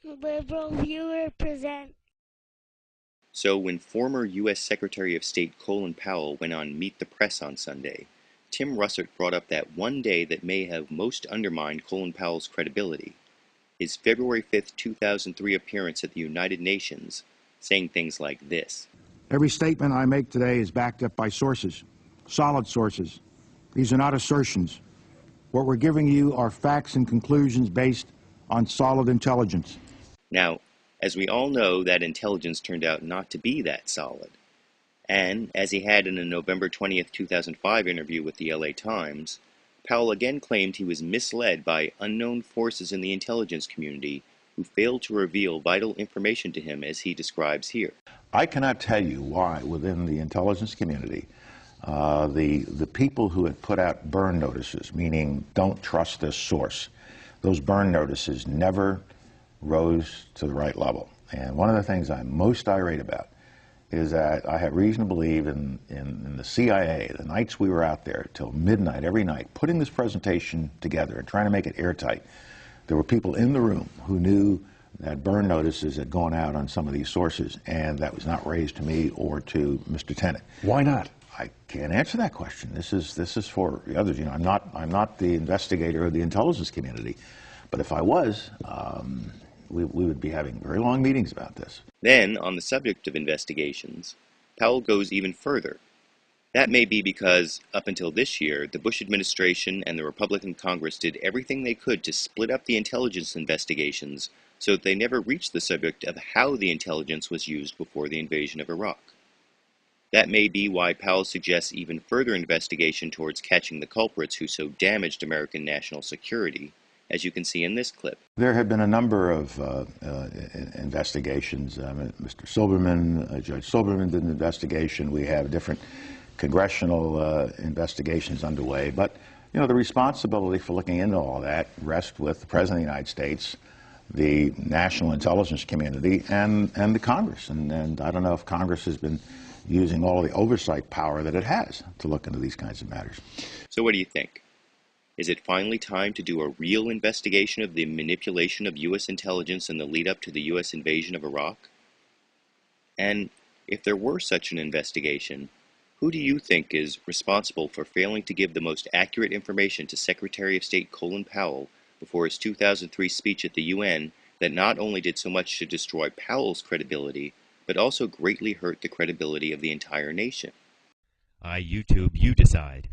Liberal Viewer present. So when former U.S. Secretary of State Colin Powell went on Meet the Press on Sunday, Tim Russert brought up that one day that may have most undermined Colin Powell's credibility, his February 5th, 2003 appearance at the United Nations, saying things like this. Every statement I make today is backed up by sources, solid sources. These are not assertions. What we're giving you are facts and conclusions based on solid intelligence. Now, as we all know, that intelligence turned out not to be that solid. And, as he had in a November 20th, 2005 interview with the LA Times, Powell again claimed he was misled by unknown forces in the intelligence community who failed to reveal vital information to him as he describes here. I cannot tell you why within the intelligence community the people who had put out burn notices, meaning don't trust this source, those burn notices never rose to the right level. And one of the things I'm most irate about is that I have reason to believe in the CIA, the nights we were out there till midnight every night, putting this presentation together and trying to make it airtight. There were people in the room who knew that burn notices had gone out on some of these sources, and that was not raised to me or to Mr. Tennant. Why not? I can't answer that question. This is for the others. You know, I'm not the investigator of the intelligence community, but if I was, we would be having very long meetings about this. Then, on the subject of investigations, Powell goes even further. That may be because, up until this year, the Bush administration and the Republican Congress did everything they could to split up the intelligence investigations so that they never reached the subject of how the intelligence was used before the invasion of Iraq. That may be why Powell suggests even further investigation towards catching the culprits who so damaged American national security, as you can see in this clip. There have been a number of investigations. Mr. Silberman, Judge Silberman did an investigation. We have different congressional investigations underway. But, you know, the responsibility for looking into all that rests with the President of the United States, the national intelligence community, and the Congress. And I don't know if Congress has been using all the oversight power that it has to look into these kinds of matters. So what do you think? Is it finally time to do a real investigation of the manipulation of U.S. intelligence in the lead-up to the U.S. invasion of Iraq? And if there were such an investigation, who do you think is responsible for failing to give the most accurate information to Secretary of State Colin Powell before his 2003 speech at the UN that not only did so much to destroy Powell's credibility, but also greatly hurt the credibility of the entire nation? YouTube, you decide.